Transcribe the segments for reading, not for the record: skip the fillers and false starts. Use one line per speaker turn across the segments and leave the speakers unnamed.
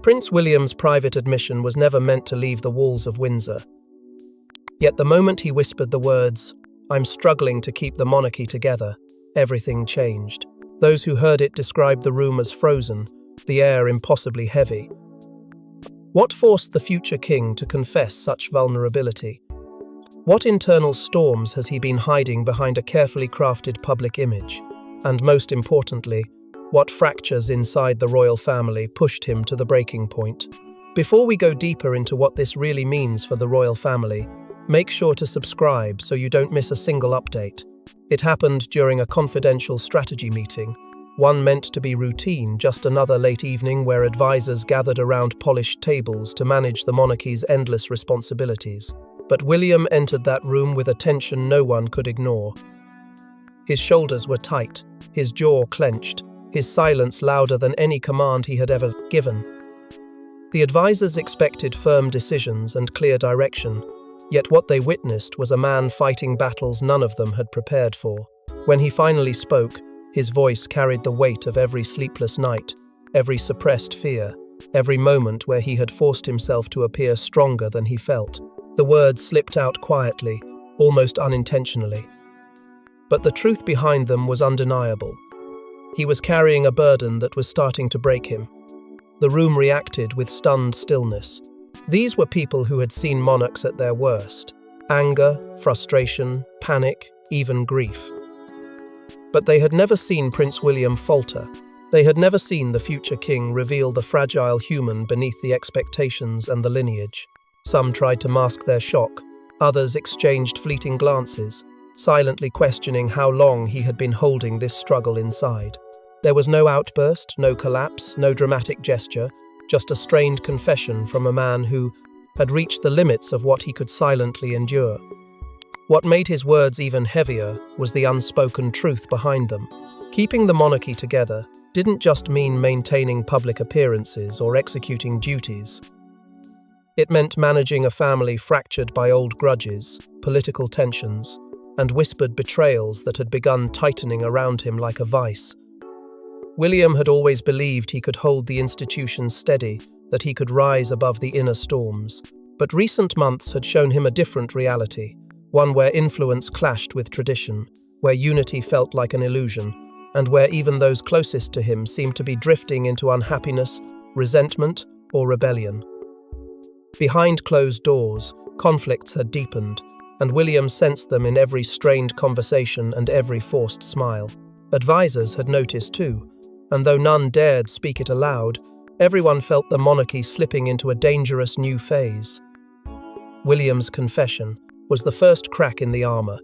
Prince William's private admission was never meant to leave the walls of Windsor. Yet the moment he whispered the words, "I'm struggling to keep the monarchy together," everything changed. Those who heard it described the room as frozen, the air impossibly heavy. What forced the future king to confess such vulnerability? What internal storms has he been hiding behind a carefully crafted public image? And most importantly, what fractures inside the royal family pushed him to the breaking point? Before we go deeper into what this really means for the royal family, make sure to subscribe so you don't miss a single update. It happened during a confidential strategy meeting, one meant to be routine, just another late evening where advisors gathered around polished tables to manage the monarchy's endless responsibilities. But William entered that room with a tension no one could ignore. His shoulders were tight, his jaw clenched, his silence louder than any command he had ever given. The advisors expected firm decisions and clear direction, yet what they witnessed was a man fighting battles none of them had prepared for. When he finally spoke, his voice carried the weight of every sleepless night, every suppressed fear, every moment where he had forced himself to appear stronger than he felt. The words slipped out quietly, almost unintentionally. But the truth behind them was undeniable. He was carrying a burden that was starting to break him. The room reacted with stunned stillness. These were people who had seen monarchs at their worst: anger, frustration, panic, even grief. But they had never seen Prince William falter. They had never seen the future king reveal the fragile human beneath the expectations and the lineage. Some tried to mask their shock, others exchanged fleeting glances, silently questioning how long he had been holding this struggle inside. There was no outburst, no collapse, no dramatic gesture, just a strained confession from a man who had reached the limits of what he could silently endure. What made his words even heavier was the unspoken truth behind them. Keeping the monarchy together didn't just mean maintaining public appearances or executing duties. It meant managing a family fractured by old grudges, political tensions, and whispered betrayals that had begun tightening around him like a vice. William had always believed he could hold the institution steady, that he could rise above the inner storms. But recent months had shown him a different reality, one where influence clashed with tradition, where unity felt like an illusion, and where even those closest to him seemed to be drifting into unhappiness, resentment, or rebellion. Behind closed doors, conflicts had deepened, and William sensed them in every strained conversation and every forced smile. Advisors had noticed too, and though none dared speak it aloud, everyone felt the monarchy slipping into a dangerous new phase. William's confession was the first crack in the armor,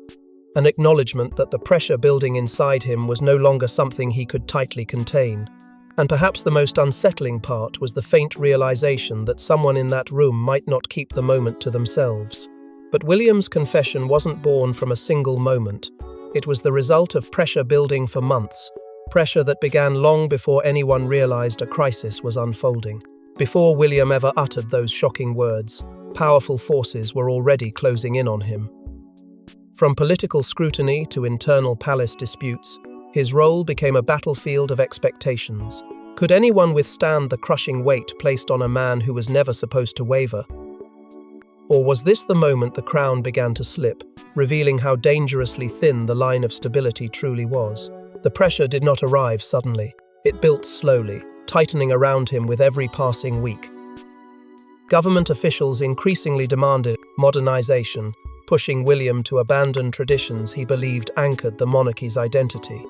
an acknowledgement that the pressure building inside him was no longer something he could tightly contain. And perhaps the most unsettling part was the faint realization that someone in that room might not keep the moment to themselves. But William's confession wasn't born from a single moment. It was the result of pressure building for months, pressure that began long before anyone realized a crisis was unfolding. Before William ever uttered those shocking words, powerful forces were already closing in on him. From political scrutiny to internal palace disputes, his role became a battlefield of expectations. Could anyone withstand the crushing weight placed on a man who was never supposed to waver? Or was this the moment the crown began to slip, revealing how dangerously thin the line of stability truly was? The pressure did not arrive suddenly. It built slowly, tightening around him with every passing week. Government officials increasingly demanded modernization, pushing William to abandon traditions he believed anchored the monarchy's identity.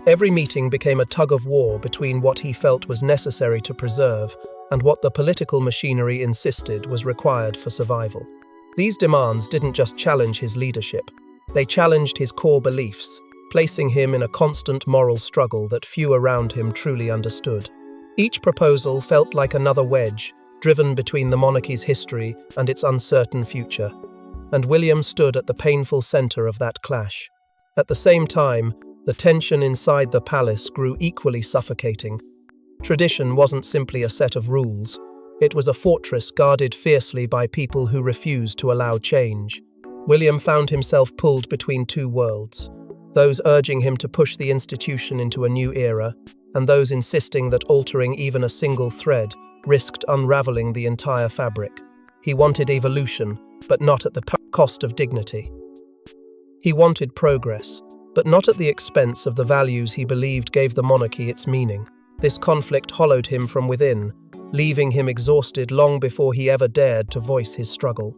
Every meeting became a tug-of-war between what he felt was necessary to preserve and what the political machinery insisted was required for survival. These demands didn't just challenge his leadership, they challenged his core beliefs, placing him in a constant moral struggle that few around him truly understood. Each proposal felt like another wedge, driven between the monarchy's history and its uncertain future, and William stood at the painful center of that clash. At the same time, the tension inside the palace grew equally suffocating. Tradition wasn't simply a set of rules, it was a fortress guarded fiercely by people who refused to allow change. William found himself pulled between two worlds, those urging him to push the institution into a new era, and those insisting that altering even a single thread risked unraveling the entire fabric. He wanted evolution, but not at the cost of dignity. He wanted progress, but not at the expense of the values he believed gave the monarchy its meaning. This conflict hollowed him from within, leaving him exhausted long before he ever dared to voice his struggle.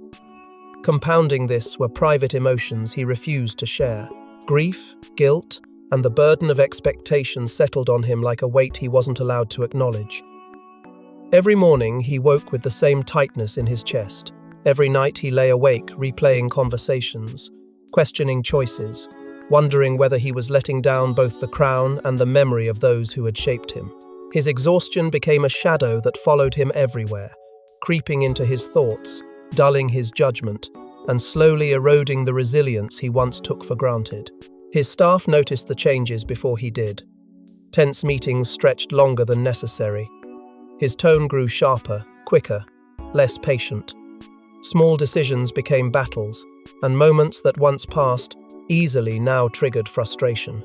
Compounding this were private emotions he refused to share. Grief, guilt, and the burden of expectation settled on him like a weight he wasn't allowed to acknowledge. Every morning he woke with the same tightness in his chest. Every night he lay awake, replaying conversations, questioning choices, wondering whether he was letting down both the crown and the memory of those who had shaped him. His exhaustion became a shadow that followed him everywhere, creeping into his thoughts, dulling his judgment, and slowly eroding the resilience he once took for granted. His staff noticed the changes before he did. Tense meetings stretched longer than necessary. His tone grew sharper, quicker, less patient. Small decisions became battles, and moments that once passed easily now triggered frustration.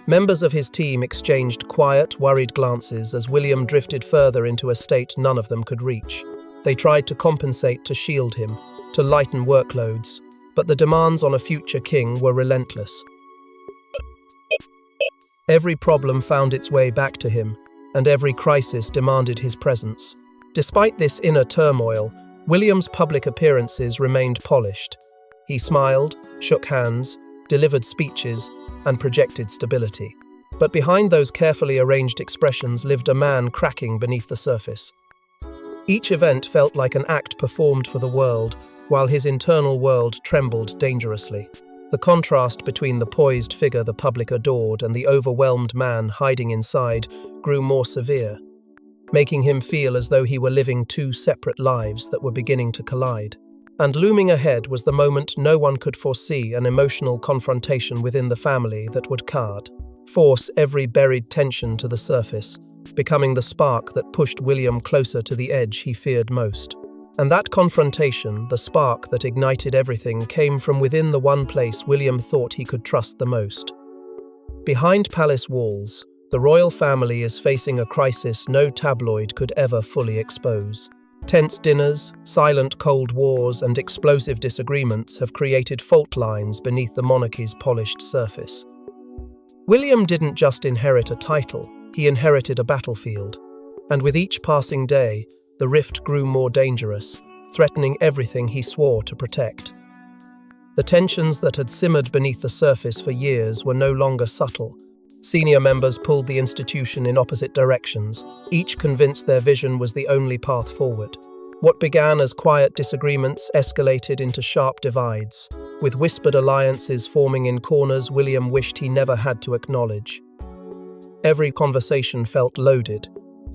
Members of his team exchanged quiet, worried glances as William drifted further into a state none of them could reach. They tried to compensate to shield him, to lighten workloads, but the demands on a future king were relentless. Every problem found its way back to him, and every crisis demanded his presence. Despite this inner turmoil, William's public appearances remained polished. He smiled, shook hands, delivered speeches, and projected stability. But behind those carefully arranged expressions lived a man cracking beneath the surface. Each event felt like an act performed for the world, while his internal world trembled dangerously. The contrast between the poised figure the public adored and the overwhelmed man hiding inside grew more severe, making him feel as though he were living two separate lives that were beginning to collide. And looming ahead was the moment no one could foresee, an emotional confrontation within the family that would force every buried tension to the surface, becoming the spark that pushed William closer to the edge he feared most. And that confrontation, the spark that ignited everything, came from within the one place William thought he could trust the most. Behind palace walls, the royal family is facing a crisis no tabloid could ever fully expose. Tense dinners, silent cold wars, and explosive disagreements have created fault lines beneath the monarchy's polished surface. William didn't just inherit a title, he inherited a battlefield. And with each passing day, the rift grew more dangerous, threatening everything he swore to protect. The tensions that had simmered beneath the surface for years were no longer subtle. Senior members pulled the institution in opposite directions, each convinced their vision was the only path forward. What began as quiet disagreements escalated into sharp divides. With whispered alliances forming in corners William wished he never had to acknowledge. Every conversation felt loaded,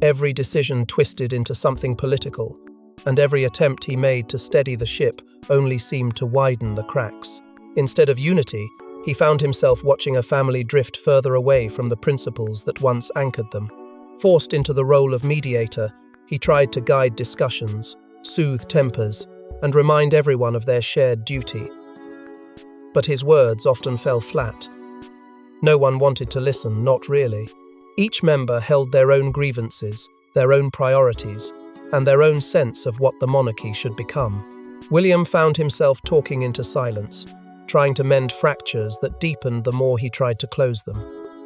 every decision twisted into something political, and every attempt he made to steady the ship only seemed to widen the cracks. Instead of unity, he found himself watching a family drift further away from the principles that once anchored them. Forced into the role of mediator, he tried to guide discussions, soothe tempers, and remind everyone of their shared duty. But his words often fell flat. No one wanted to listen, not really. Each member held their own grievances, their own priorities, and their own sense of what the monarchy should become. William found himself talking into silence, trying to mend fractures that deepened the more he tried to close them.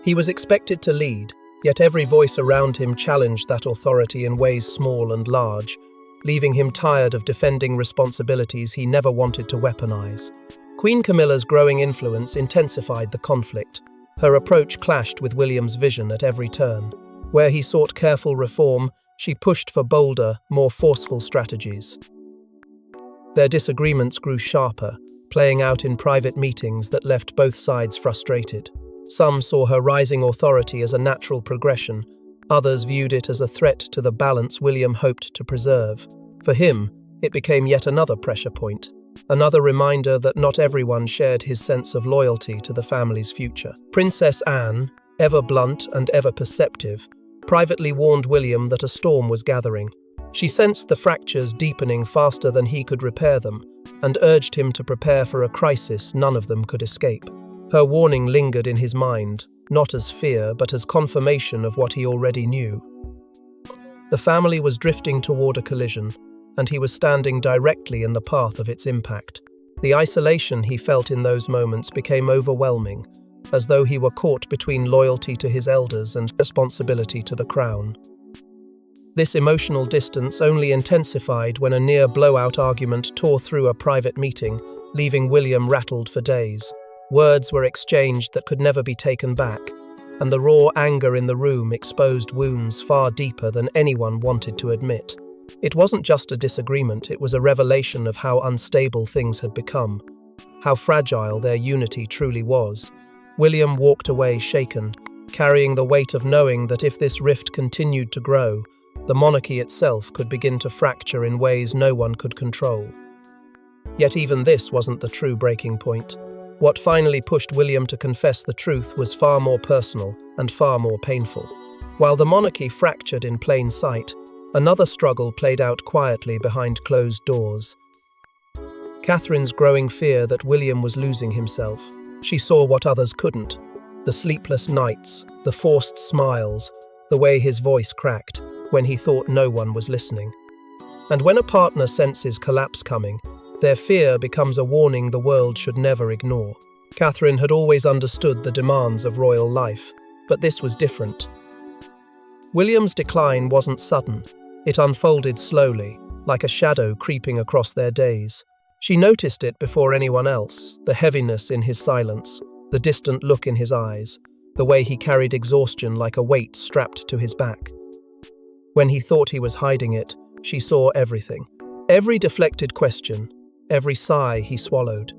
He was expected to lead, yet every voice around him challenged that authority in ways small and large, leaving him tired of defending responsibilities he never wanted to weaponize. Queen Camilla's growing influence intensified the conflict. Her approach clashed with William's vision at every turn. Where he sought careful reform, she pushed for bolder, more forceful strategies. Their disagreements grew sharper, playing out in private meetings that left both sides frustrated. Some saw her rising authority as a natural progression, others viewed it as a threat to the balance William hoped to preserve. For him, it became yet another pressure point, another reminder that not everyone shared his sense of loyalty to the family's future. Princess Anne, ever blunt and ever perceptive, privately warned William that a storm was gathering. She sensed the fractures deepening faster than he could repair them, and urged him to prepare for a crisis none of them could escape. Her warning lingered in his mind, not as fear but as confirmation of what he already knew. The family was drifting toward a collision, and he was standing directly in the path of its impact. The isolation he felt in those moments became overwhelming, as though he were caught between loyalty to his elders and responsibility to the crown. This emotional distance only intensified when a near blowout argument tore through a private meeting, leaving William rattled for days. Words were exchanged that could never be taken back, and the raw anger in the room exposed wounds far deeper than anyone wanted to admit. It wasn't just a disagreement, it was a revelation of how unstable things had become, how fragile their unity truly was. William walked away shaken, carrying the weight of knowing that if this rift continued to grow, the monarchy itself could begin to fracture in ways no one could control. Yet even this wasn't the true breaking point. What finally pushed William to confess the truth was far more personal and far more painful. While the monarchy fractured in plain sight, another struggle played out quietly behind closed doors. Catherine's growing fear that William was losing himself. She saw what others couldn't: the sleepless nights, the forced smiles, the way his voice cracked when he thought no one was listening. And when a partner senses collapse coming, their fear becomes a warning the world should never ignore. Catherine had always understood the demands of royal life, but this was different. William's decline wasn't sudden. It unfolded slowly, like a shadow creeping across their days. She noticed it before anyone else: the heaviness in his silence, the distant look in his eyes, the way he carried exhaustion like a weight strapped to his back. When he thought he was hiding it, she saw everything. Every deflected question, every sigh he swallowed,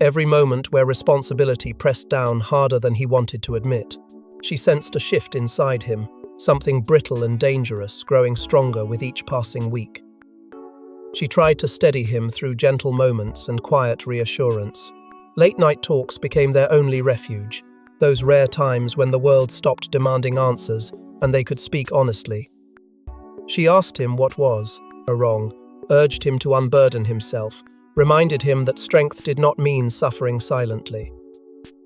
every moment where responsibility pressed down harder than he wanted to admit. She sensed a shift inside him, something brittle and dangerous growing stronger with each passing week. She tried to steady him through gentle moments and quiet reassurance. Late-night talks became their only refuge, those rare times when the world stopped demanding answers and they could speak honestly. She asked him what was wrong, urged him to unburden himself, reminded him that strength did not mean suffering silently.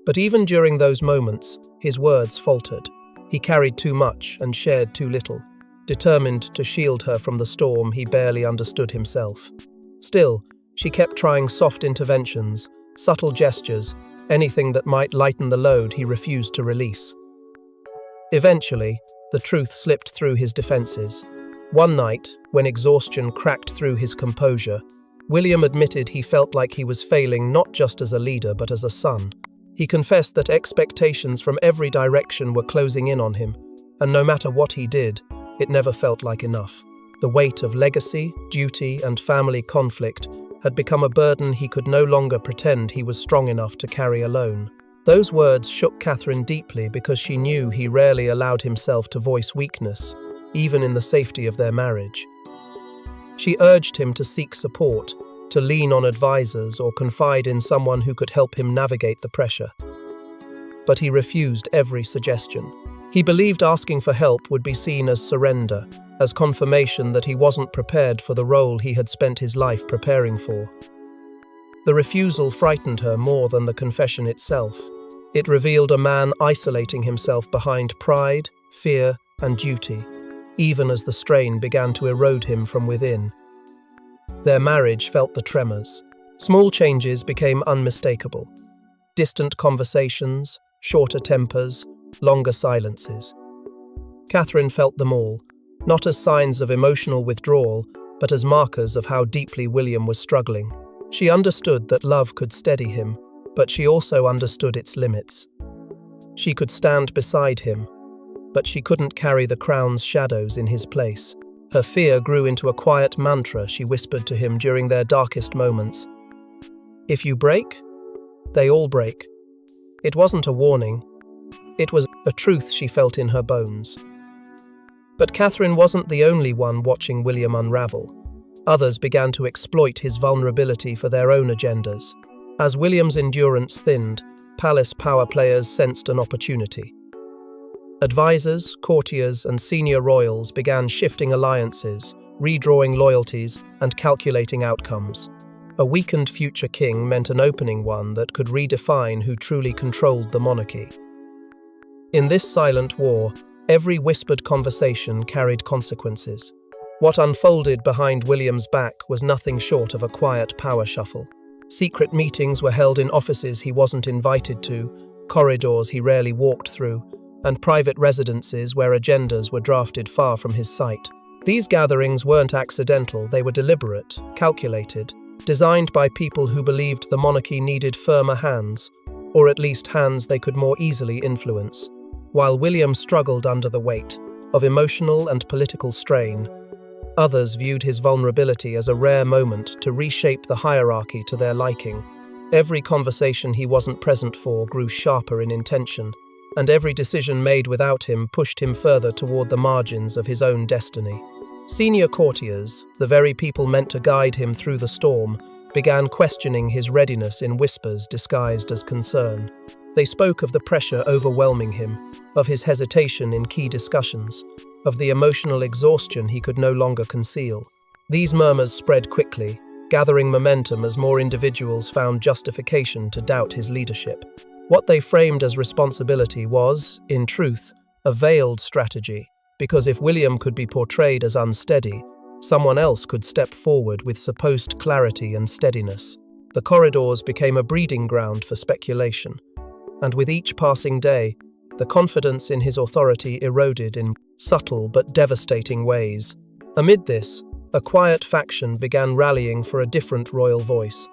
But even during those moments, his words faltered. He carried too much and shared too little, determined to shield her from the storm he barely understood himself. Still, she kept trying soft interventions, subtle gestures, anything that might lighten the load he refused to release. Eventually, the truth slipped through his defenses. One night, when exhaustion cracked through his composure, William admitted he felt like he was failing not just as a leader but as a son. He confessed that expectations from every direction were closing in on him, and no matter what he did, it never felt like enough. The weight of legacy, duty, and family conflict had become a burden he could no longer pretend he was strong enough to carry alone. Those words shook Catherine deeply because she knew he rarely allowed himself to voice weakness, even in the safety of their marriage. She urged him to seek support, to lean on advisors or confide in someone who could help him navigate the pressure. But he refused every suggestion. He believed asking for help would be seen as surrender, as confirmation that he wasn't prepared for the role he had spent his life preparing for. The refusal frightened her more than the confession itself. It revealed a man isolating himself behind pride, fear, and duty, even as the strain began to erode him from within. Their marriage felt the tremors. Small changes became unmistakable. Distant conversations, shorter tempers, longer silences. Catherine felt them all, not as signs of emotional withdrawal, but as markers of how deeply William was struggling. She understood that love could steady him, but she also understood its limits. She could stand beside him, but she couldn't carry the crown's shadows in his place. Her fear grew into a quiet mantra she whispered to him during their darkest moments. "If you break, they all break." It wasn't a warning. It was a truth she felt in her bones. But Catherine wasn't the only one watching William unravel. Others began to exploit his vulnerability for their own agendas. As William's endurance thinned, palace power players sensed an opportunity. Advisors, courtiers, and senior royals began shifting alliances, redrawing loyalties, and calculating outcomes. A weakened future king meant an opening one that could redefine who truly controlled the monarchy. In this silent war, Every whispered conversation carried consequences. What unfolded behind William's back was nothing short of a quiet power shuffle. Secret meetings were held in offices he wasn't invited to, corridors he rarely walked through, and private residences where agendas were drafted far from his sight. These gatherings weren't accidental, they were deliberate, calculated, designed by people who believed the monarchy needed firmer hands, or at least hands they could more easily influence. While William struggled under the weight of emotional and political strain, others viewed his vulnerability as a rare moment to reshape the hierarchy to their liking. Every conversation he wasn't present for grew sharper in intention, and every decision made without him pushed him further toward the margins of his own destiny. Senior courtiers, the very people meant to guide him through the storm, began questioning his readiness in whispers disguised as concern. They spoke of the pressure overwhelming him, of his hesitation in key discussions, of the emotional exhaustion he could no longer conceal. These murmurs spread quickly, gathering momentum as more individuals found justification to doubt his leadership. What they framed as responsibility was, in truth, a veiled strategy, because if William could be portrayed as unsteady, someone else could step forward with supposed clarity and steadiness. The corridors became a breeding ground for speculation, and with each passing day, the confidence in his authority eroded in subtle but devastating ways. Amid this, a quiet faction began rallying for a different royal voice,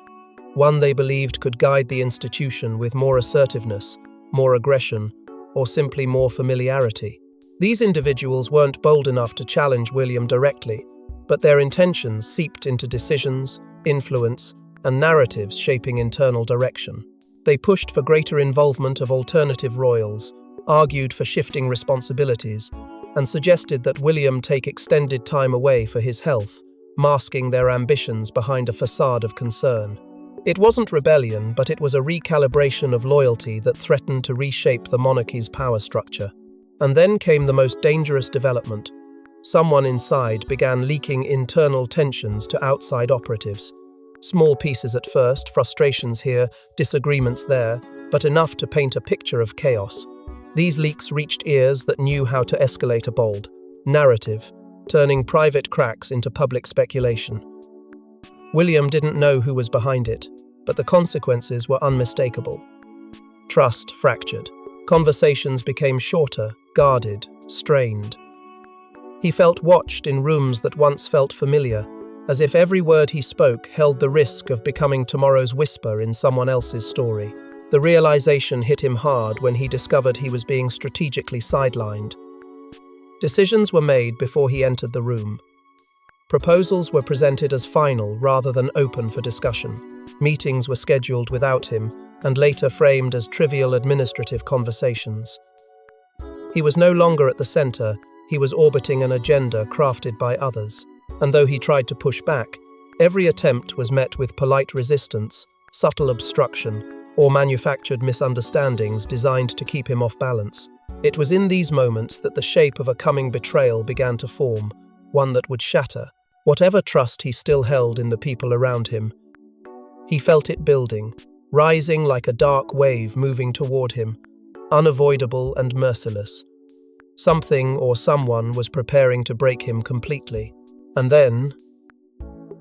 one they believed could guide the institution with more assertiveness, more aggression, or simply more familiarity. These individuals weren't bold enough to challenge William directly, but their intentions seeped into decisions, influence, and narratives shaping internal direction. They pushed for greater involvement of alternative royals, argued for shifting responsibilities, and suggested that William take extended time away for his health, masking their ambitions behind a facade of concern. It wasn't rebellion, but it was a recalibration of loyalty that threatened to reshape the monarchy's power structure. And then came the most dangerous development. Someone inside began leaking internal tensions to outside operatives. Small pieces at first, frustrations here, disagreements there, but enough to paint a picture of chaos. These leaks reached ears that knew how to escalate a bold narrative, turning private cracks into public speculation. William didn't know who was behind it, but the consequences were unmistakable. Trust fractured. Conversations became shorter, guarded, strained. He felt watched in rooms that once felt familiar, as if every word he spoke held the risk of becoming tomorrow's whisper in someone else's story. The realization hit him hard when he discovered he was being strategically sidelined. Decisions were made before he entered the room. Proposals were presented as final rather than open for discussion. Meetings were scheduled without him, and later framed as trivial administrative conversations. He was no longer at the center, he was orbiting an agenda crafted by others. And though he tried to push back, every attempt was met with polite resistance, subtle obstruction, or manufactured misunderstandings designed to keep him off balance. It was in these moments that the shape of a coming betrayal began to form, one that would shatter whatever trust he still held in the people around him. He felt it building, rising like a dark wave moving toward him, unavoidable and merciless. Something or someone was preparing to break him completely. And then,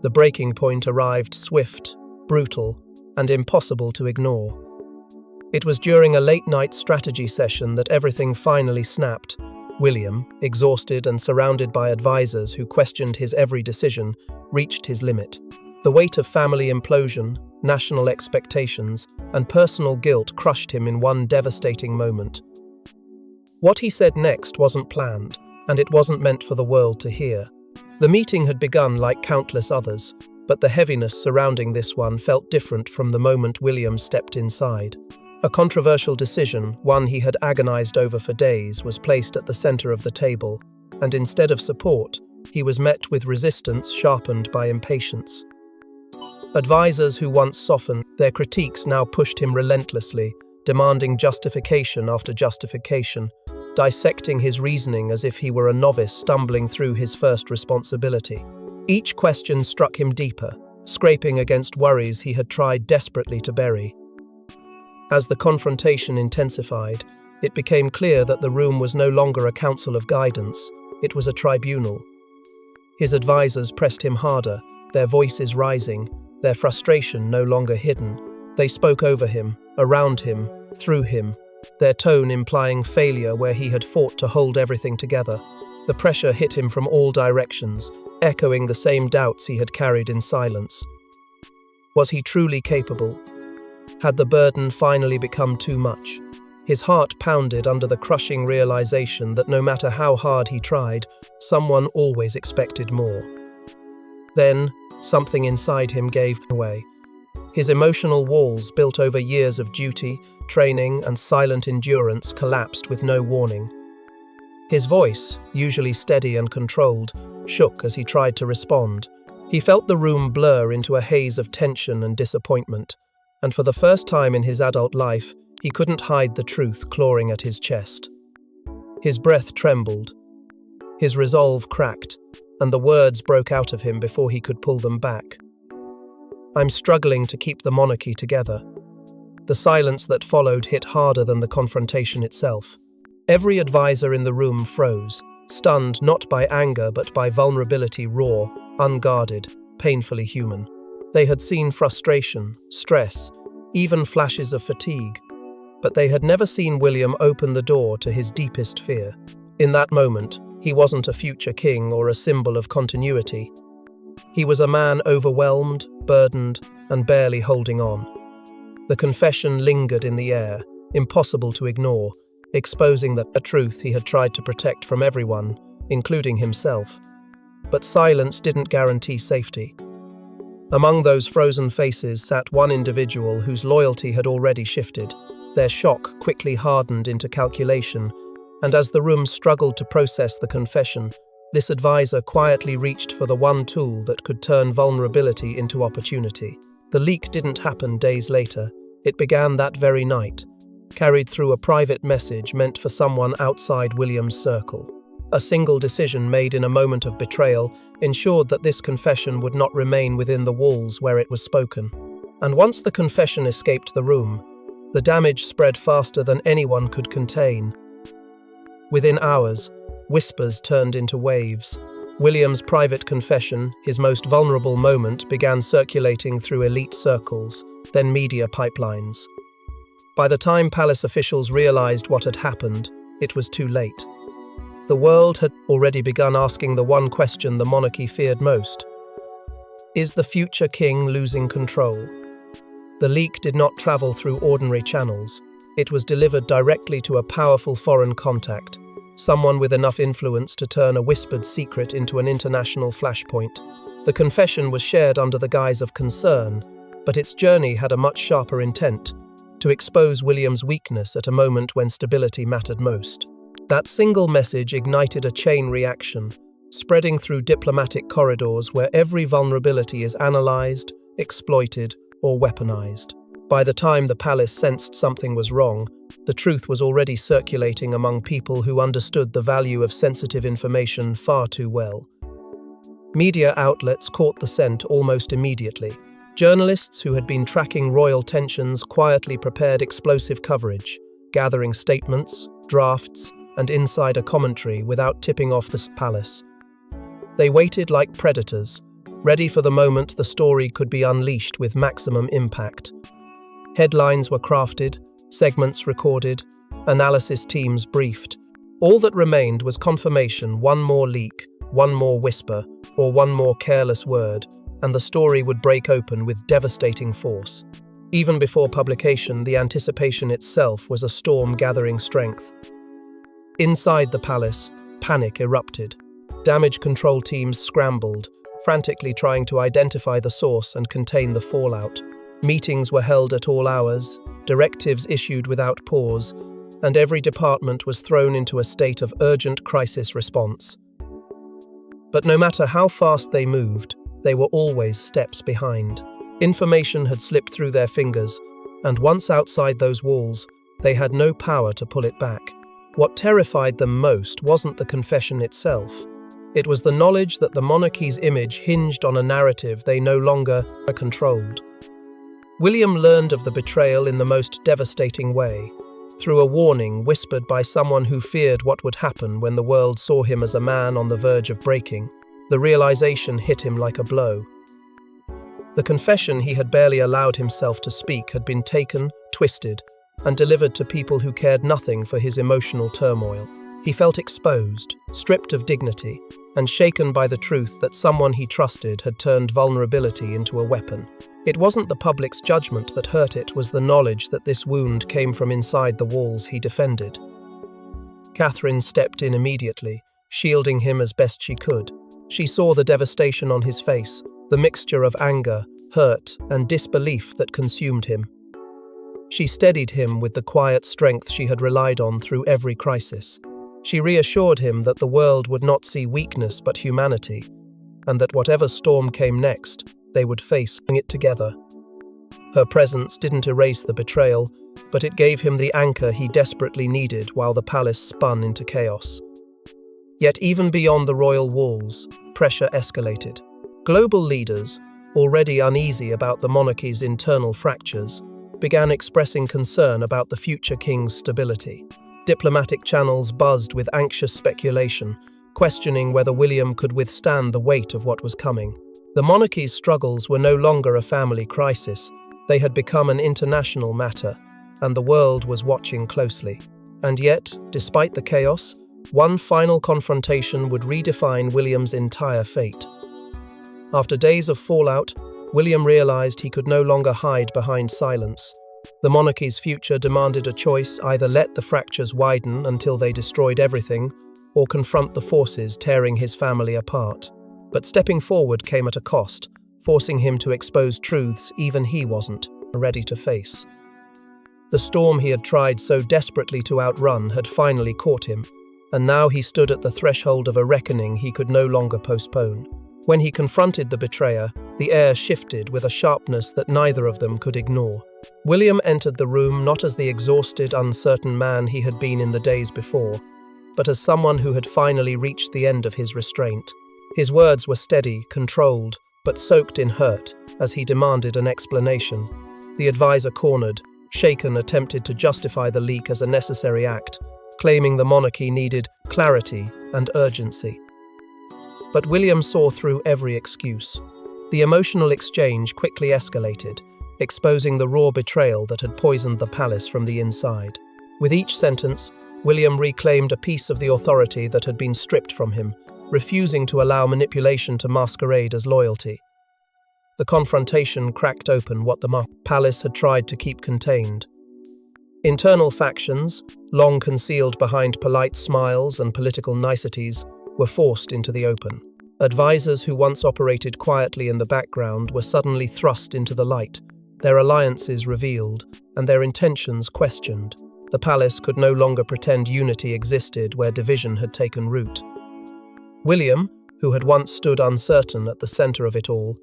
the breaking point arrived swift, brutal, and impossible to ignore. It was during a late-night strategy session that everything finally snapped. William, exhausted and surrounded by advisors who questioned his every decision, reached his limit. The weight of family implosion, national expectations, and personal guilt crushed him in one devastating moment. What he said next wasn't planned, and it wasn't meant for the world to hear. The meeting had begun like countless others, but the heaviness surrounding this one felt different from the moment William stepped inside. A controversial decision, one he had agonized over for days, was placed at the center of the table, and instead of support, he was met with resistance sharpened by impatience. Advisors who once softened their critiques now pushed him relentlessly, demanding justification after justification, dissecting his reasoning as if he were a novice stumbling through his first responsibility. Each question struck him deeper, scraping against worries he had tried desperately to bury. As the confrontation intensified, it became clear that the room was no longer a council of guidance, it was a tribunal. His advisors pressed him harder, their voices rising, their frustration no longer hidden. They spoke over him, around him, through him, their tone implying failure where he had fought to hold everything together. The pressure hit him from all directions, echoing the same doubts he had carried in silence. Was he truly capable? Had the burden finally become too much? His heart pounded under the crushing realization that no matter how hard he tried, someone always expected more. Then, something inside him gave way. His emotional walls, built over years of duty, training, and silent endurance, collapsed with no warning. His voice, usually steady and controlled, shook as he tried to respond. He felt the room blur into a haze of tension and disappointment, and for the first time in his adult life, he couldn't hide the truth clawing at his chest. His breath trembled, his resolve cracked, and the words broke out of him before he could pull them back. "I'm struggling to keep the monarchy together." The silence that followed hit harder than the confrontation itself. Every advisor in the room froze, stunned not by anger but by vulnerability, raw, unguarded, painfully human. They had seen frustration, stress, even flashes of fatigue, but they had never seen William open the door to his deepest fear. In that moment, he wasn't a future king or a symbol of continuity. He was a man overwhelmed, burdened, and barely holding on. The confession lingered in the air, impossible to ignore, exposing a truth he had tried to protect from everyone, including himself. But silence didn't guarantee safety. Among those frozen faces sat one individual whose loyalty had already shifted. Their shock quickly hardened into calculation, and as the room struggled to process the confession, this advisor quietly reached for the one tool that could turn vulnerability into opportunity. The leak didn't happen days later. It began that very night, carried through a private message meant for someone outside William's circle. A single decision made in a moment of betrayal ensured that this confession would not remain within the walls where it was spoken. And once the confession escaped the room, the damage spread faster than anyone could contain. Within hours, whispers turned into waves. William's private confession, his most vulnerable moment, began circulating through elite circles, then media pipelines. By the time palace officials realized what had happened, it was too late. The world had already begun asking the one question the monarchy feared most. Is the future king losing control? The leak did not travel through ordinary channels. It was delivered directly to a powerful foreign contact, someone with enough influence to turn a whispered secret into an international flashpoint. The confession was shared under the guise of concern, but its journey had a much sharper intent: to expose William's weakness at a moment when stability mattered most. That single message ignited a chain reaction, spreading through diplomatic corridors where every vulnerability is analyzed, exploited, or weaponized. By the time the palace sensed something was wrong, the truth was already circulating among people who understood the value of sensitive information far too well. Media outlets caught the scent almost immediately. Journalists who had been tracking royal tensions quietly prepared explosive coverage, gathering statements, drafts, and insider commentary without tipping off the palace. They waited like predators, ready for the moment the story could be unleashed with maximum impact. Headlines were crafted, segments recorded, analysis teams briefed. All that remained was confirmation: one more leak, one more whisper, or one more careless word, and the story would break open with devastating force. Even before publication, the anticipation itself was a storm gathering strength. Inside the palace, panic erupted. Damage control teams scrambled, frantically trying to identify the source and contain the fallout. Meetings were held at all hours, directives issued without pause, and every department was thrown into a state of urgent crisis response. But no matter how fast they moved, they were always steps behind. Information had slipped through their fingers, and once outside those walls, they had no power to pull it back. What terrified them most wasn't the confession itself. It was the knowledge that the monarchy's image hinged on a narrative they no longer controlled. William learned of the betrayal in the most devastating way. through a warning whispered by someone who feared what would happen when the world saw him as a man on the verge of breaking. The realization hit him like a blow. The confession he had barely allowed himself to speak had been taken, twisted, and delivered to people who cared nothing for his emotional turmoil. He felt exposed, stripped of dignity, and shaken by the truth that someone he trusted had turned vulnerability into a weapon. It wasn't the public's judgment that hurt, it was the knowledge that this wound came from inside the walls he defended. Catherine stepped in immediately, shielding him as best she could. She saw the devastation on his face, the mixture of anger, hurt, and disbelief that consumed him. She steadied him with the quiet strength she had relied on through every crisis. She reassured him that the world would not see weakness but humanity, and that whatever storm came next, they would face it together. Her presence didn't erase the betrayal, but it gave him the anchor he desperately needed while the palace spun into chaos. Yet even beyond the royal walls, pressure escalated. Global leaders, already uneasy about the monarchy's internal fractures, began expressing concern about the future king's stability. Diplomatic channels buzzed with anxious speculation, questioning whether William could withstand the weight of what was coming. The monarchy's struggles were no longer a family crisis, they had become an international matter, and the world was watching closely. And yet, despite the chaos, one final confrontation would redefine William's entire fate. After days of fallout, William realized he could no longer hide behind silence. The monarchy's future demanded a choice: either let the fractures widen until they destroyed everything, or confront the forces tearing his family apart. But stepping forward came at a cost, forcing him to expose truths even he wasn't ready to face. The storm he had tried so desperately to outrun had finally caught him, and now he stood at the threshold of a reckoning he could no longer postpone. When he confronted the betrayer, the air shifted with a sharpness that neither of them could ignore. William entered the room not as the exhausted, uncertain man he had been in the days before, but as someone who had finally reached the end of his restraint. His words were steady, controlled, but soaked in hurt, as he demanded an explanation. The advisor, cornered, shaken, attempted to justify the leak as a necessary act, claiming the monarchy needed clarity and urgency. But William saw through every excuse. The emotional exchange quickly escalated, exposing the raw betrayal that had poisoned the palace from the inside. With each sentence, William reclaimed a piece of the authority that had been stripped from him, refusing to allow manipulation to masquerade as loyalty. The confrontation cracked open what the palace had tried to keep contained. Internal factions, long concealed behind polite smiles and political niceties, were forced into the open. Advisors who once operated quietly in the background were suddenly thrust into the light, their alliances revealed, and their intentions questioned. The palace could no longer pretend unity existed where division had taken root. William, who had once stood uncertain at the center of it all,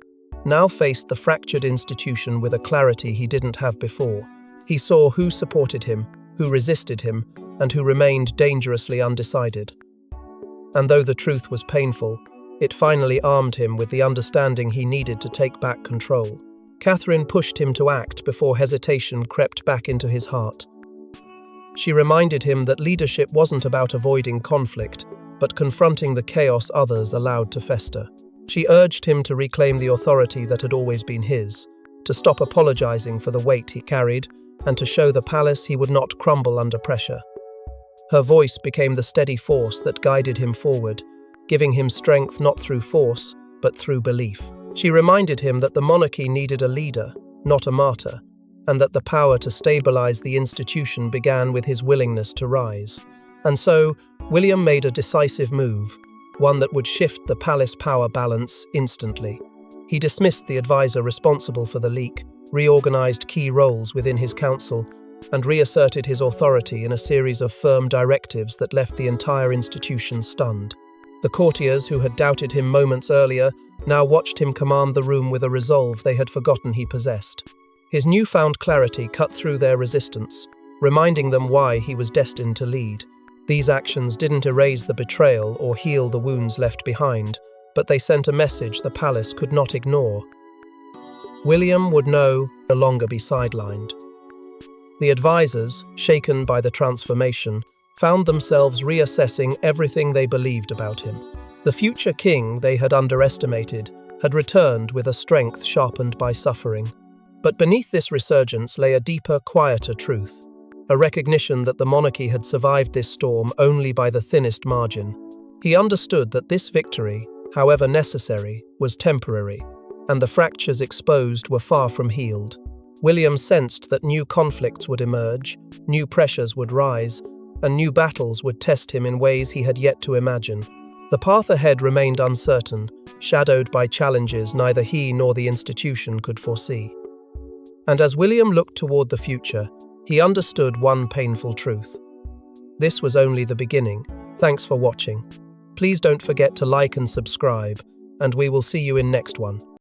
now faced the fractured institution with a clarity he didn't have before. He saw who supported him, who resisted him, and who remained dangerously undecided. And though the truth was painful, it finally armed him with the understanding he needed to take back control. Catherine pushed him to act before hesitation crept back into his heart. She reminded him that leadership wasn't about avoiding conflict, but confronting the chaos others allowed to fester. She urged him to reclaim the authority that had always been his, to stop apologizing for the weight he carried, and to show the palace he would not crumble under pressure. Her voice became the steady force that guided him forward, giving him strength not through force, but through belief. She reminded him that the monarchy needed a leader, not a martyr, and that the power to stabilize the institution began with his willingness to rise. And so, William made a decisive move, one that would shift the palace power balance instantly. He dismissed the advisor responsible for the leak, reorganized key roles within his council, and reasserted his authority in a series of firm directives that left the entire institution stunned. The courtiers who had doubted him moments earlier now watched him command the room with a resolve they had forgotten he possessed. His newfound clarity cut through their resistance, reminding them why he was destined to lead. These actions didn't erase the betrayal or heal the wounds left behind, but they sent a message the palace could not ignore. William would no longer be sidelined. The advisors, shaken by the transformation, found themselves reassessing everything they believed about him. The future king they had underestimated had returned with a strength sharpened by suffering. But beneath this resurgence lay a deeper, quieter truth, a recognition that the monarchy had survived this storm only by the thinnest margin. He understood that this victory, however necessary, was temporary, and the fractures exposed were far from healed. William sensed that new conflicts would emerge, new pressures would rise, and new battles would test him in ways he had yet to imagine. The path ahead remained uncertain, shadowed by challenges neither he nor the institution could foresee. And as William looked toward the future, he understood one painful truth. This was only the beginning. Thanks for watching. Please don't forget to like and subscribe, and we will see you in next one.